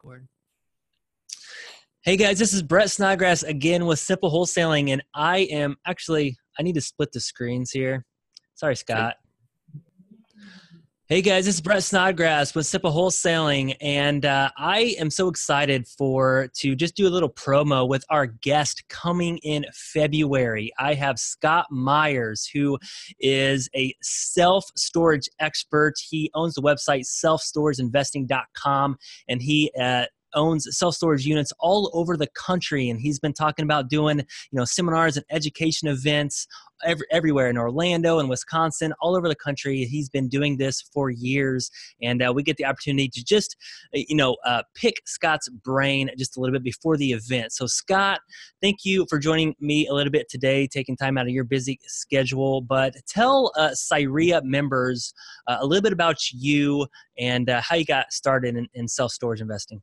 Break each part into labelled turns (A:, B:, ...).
A: Gordon. Hey guys, this is Brett Snodgrass again with Simple Wholesaling, and I need to split the screens here. Sorry, Scott. Hey guys, this is Brett Snodgrass with Simple Wholesaling, and I am so excited to just do a little promo with our guest coming in February. I have Scott Myers, who is a self-storage expert. He owns the website selfstorageinvesting.com, and he owns self-storage units all over the country, and he's been talking about doing seminars and education events everywhere in Orlando and Wisconsin, all over the country. He's been doing this for years, and we get the opportunity to just pick Scott's brain just a little bit before the event. So Scott, thank you for joining me a little bit today, taking time out of your busy schedule. But tell CIREIA members a little bit about you and how you got started in self-storage investing.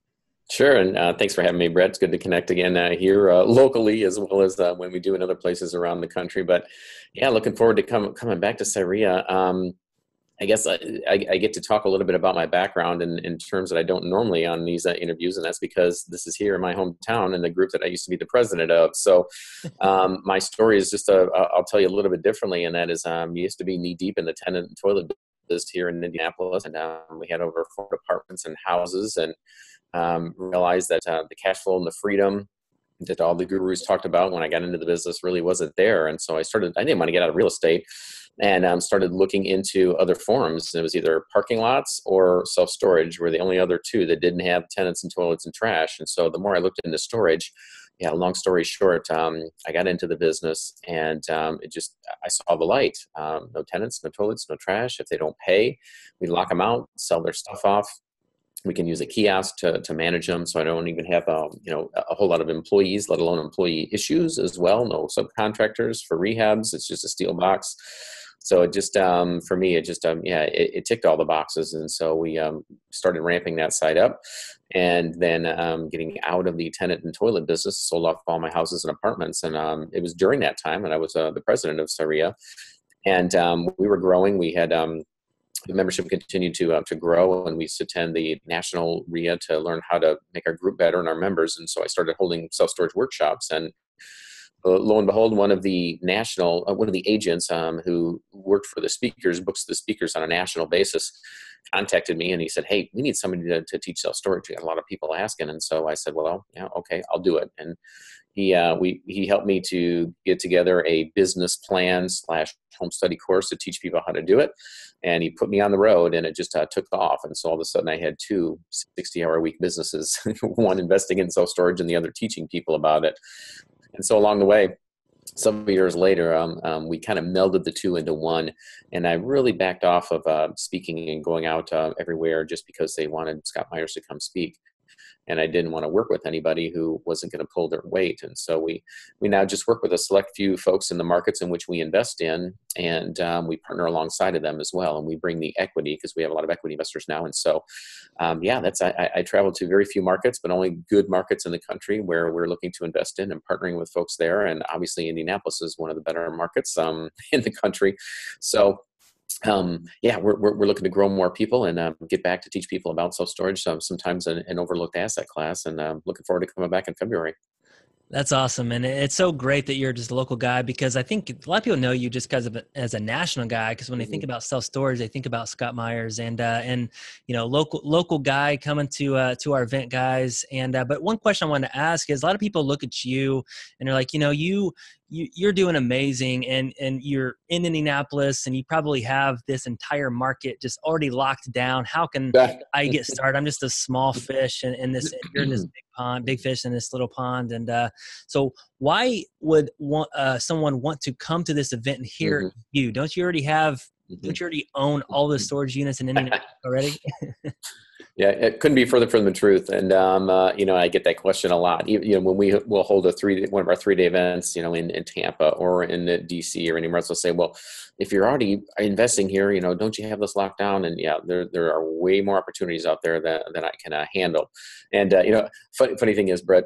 B: Sure, and thanks for having me, Brett. It's good to connect again here locally as well as when we do in other places around the country. But yeah, looking forward to coming back to CIREIA. I guess I get to talk a little bit about my background in terms that I don't normally on these interviews, and that's because this is here in my hometown and the group that I used to be the president of. So my story is just, I'll tell you a little bit differently, and that is used to be knee-deep in the tenant and toilet business here in Indianapolis, and we had over 4 apartments and houses, and realized that the cash flow and the freedom that all the gurus talked about when I got into the business really wasn't there. And so I didn't want to get out of real estate, and started looking into other forms. It was either parking lots or self-storage were the only other two that didn't have tenants and toilets and trash. And so the more I looked into storage, long story short, I got into the business, and I saw the light. No tenants, no toilets, no trash. If they don't pay, we lock them out, sell their stuff off. We can use a kiosk to manage them, so I don't even have a whole lot of employees, let alone employee issues as well. No subcontractors for rehabs. It's just a steel box. So it just for me, it ticked all the boxes, and so we started ramping that side up, and then getting out of the tenant and toilet business, sold off all my houses and apartments, and it was during that time, and I was the president of CIREIA, and we were growing. We had the membership continued to grow, and we used to attend the national RIA to learn how to make our group better and our members. And so I started holding self-storage workshops, and lo and behold, one of the agents who worked for the speakers, books the speakers on a national basis, contacted me, and he said, "Hey, we need somebody to teach self-storage. We got a lot of people asking." And so I said, "Well, yeah, okay, I'll do it." And he helped me to get together a business plan / home study course to teach people how to do it. And he put me on the road, and it just took off. And so all of a sudden I had 2 60-hour-a-week businesses, one investing in self-storage and the other teaching people about it. And so along the way, some years later, we kind of melded the two into one, and I really backed off of speaking and going out everywhere just because they wanted Scott Myers to come speak. And I didn't want to work with anybody who wasn't going to pull their weight. And so we now just work with a select few folks in the markets in which we invest in, and we partner alongside of them as well. And we bring the equity because we have a lot of equity investors now. And so, I travel to very few markets, but only good markets in the country where we're looking to invest in and partnering with folks there. And obviously Indianapolis is one of the better markets in the country. So we're looking to grow more people and get back to teach people about self-storage, sometimes an overlooked asset class, and looking forward to coming back in February.
A: That's awesome. And it's so great that you're just a local guy, because I think a lot of people know you just as a national guy, because when they think about self-storage, they think about Scott Myers and local guy coming to our event, guys. But one question I wanted to ask is, a lot of people look at you and they're like, you're doing amazing, and you're in Indianapolis, and you probably have this entire market just already locked down. How can I get started? I'm just a small fish in this. You're in this big pond, big fish in this little pond. And so why would someone want to come to this event and hear you? Don't you already own all the storage units in Indianapolis already?
B: Yeah, it couldn't be further from the truth. And, I get that question a lot. When we'll hold one of our 3-day events, in Tampa or in DC or anywhere else, they'll say, well, if you're already investing here, don't you have this locked down? And yeah, there are way more opportunities out there than I can handle. And, funny thing is, Brett,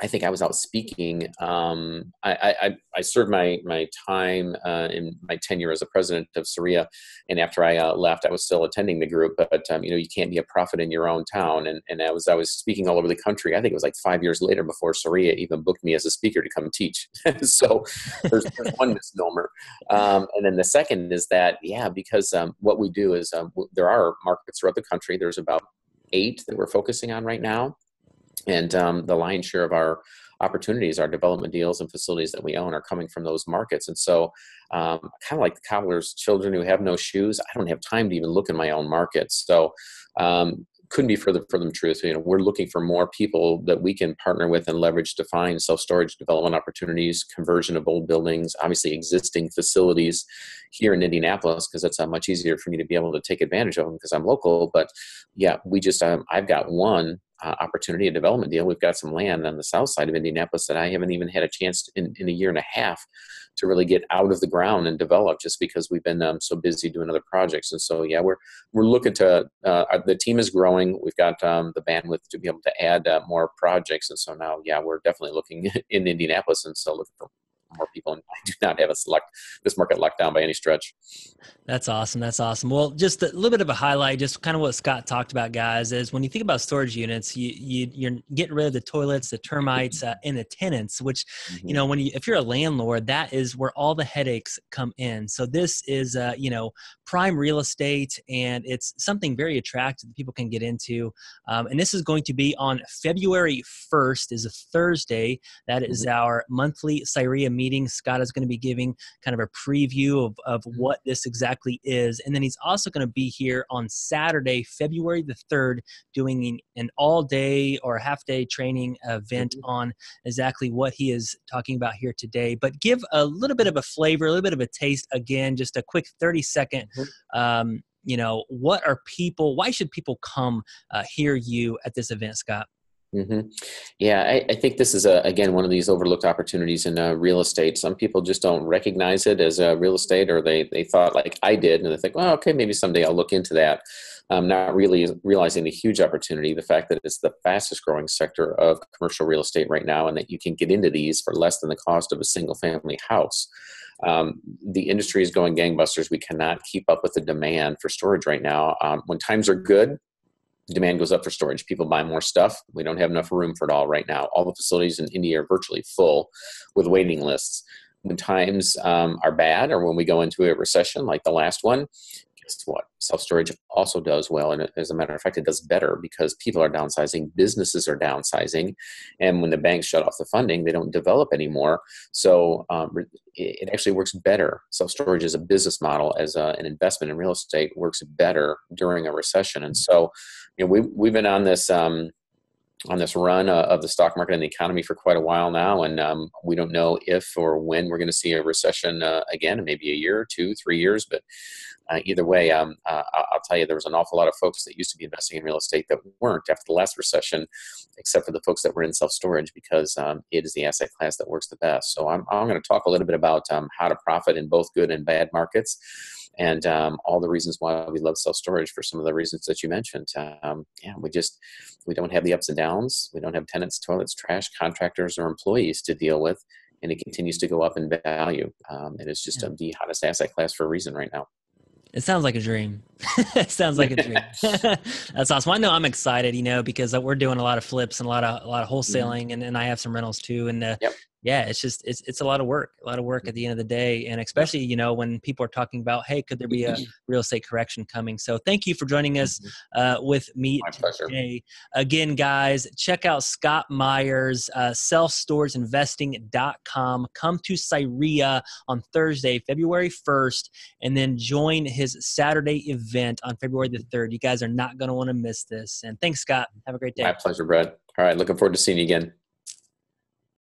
B: I think I was out speaking. I served my time in my tenure as a president of CIREIA, and after I left, I was still attending the group. But you can't be a prophet in your own town. And I was speaking all over the country. I think it was like 5 years later before CIREIA even booked me as a speaker to come teach. So there's one misnomer. And then the second is that because what we do is there are markets throughout the country. There's about 8 that we're focusing on right now. And the lion's share of our opportunities, our development deals and facilities that we own are coming from those markets. And so kind of like the cobbler's children who have no shoes, I don't have time to even look in my own markets. So couldn't be further from the truth. We're looking for more people that we can partner with and leverage to find self-storage development opportunities, conversion of old buildings, obviously existing facilities here in Indianapolis, because it's much easier for me to be able to take advantage of them because I'm local. But yeah, we just, I've got one opportunity, a development deal. We've got some land on the south side of Indianapolis that I haven't even had a chance in a year and a half to really get out of the ground and develop, just because we've been so busy doing other projects. And so, yeah, we're looking to, the team is growing. We've got the bandwidth to be able to add more projects. And so now, yeah, we're definitely looking in Indianapolis and so looking for more people. And I do not have this market locked down by any stretch.
A: That's awesome. That's awesome. Well, just a little bit of a highlight, just kind of what Scott talked about, guys, is when you think about storage units, you're getting rid of the toilets, the termites, and the tenants, which, if you're a landlord, that is where all the headaches come in. So this is, prime real estate, and it's something very attractive that people can get into. And this is going to be on February 1st, is a Thursday. That is our monthly CIREIA meeting. Scott is going to be giving kind of a preview of what this exactly is. And then he's also going to be here on Saturday, February the 3rd, doing an all-day or half-day training event on exactly what he is talking about here today. But give a little bit of a flavor, a little bit of a taste, again, just a quick 30-second, why should people come hear you at this event, Scott?
B: Yeah, I think this is, again, one of these overlooked opportunities in real estate. Some people just don't recognize it as real estate, or they thought like I did, and they think, well, okay, maybe someday I'll look into that. Not really realizing the huge opportunity, the fact that it's the fastest growing sector of commercial real estate right now, and that you can get into these for less than the cost of a single family house. The industry is going gangbusters. We cannot keep up with the demand for storage right now. When times are good, demand goes up for storage. People buy more stuff. We don't have enough room for it all right now. All the facilities in Indy are virtually full with waiting lists. When times are bad, or when we go into a recession like the last one, guess what? Self-storage also does well. And as a matter of fact, it does better because people are downsizing, businesses are downsizing. And when the banks shut off the funding, they don't develop anymore. So it actually works better. Self-storage as a business model, as an investment in real estate, works better during a recession. And so, we've been on this run of the stock market and the economy for quite a while now, and we don't know if or when we're going to see a recession again, in maybe a year, 2, 3 years. But either way, I'll tell you, there was an awful lot of folks that used to be investing in real estate that weren't after the last recession, except for the folks that were in self-storage, because it is the asset class that works the best. So I'm going to talk a little bit about how to profit in both good and bad markets, and all the reasons why we love self-storage for some of the reasons that you mentioned. We don't have the ups and downs. We don't have tenants, toilets, trash, contractors, or employees to deal with, and it continues to go up in value. It is just the hottest asset class for a reason right now.
A: It sounds like a dream. It sounds like a dream. That's awesome. I know I'm excited, because we're doing a lot of flips and a lot of wholesaling, and I have some rentals too. And yeah, it's a lot of work, at the end of the day. And especially, when people are talking about, hey, could there be a real estate correction coming? So thank you for joining us with me today. Again, guys, check out Scott Myers, selfstorageinvesting.com. Come to CIREIA on Thursday, February 1st, and then join his Saturday event on February the 3rd. You guys are not going to want to miss this. And thanks, Scott. Have a great day.
B: My pleasure, Brad. All right. Looking forward to seeing you again.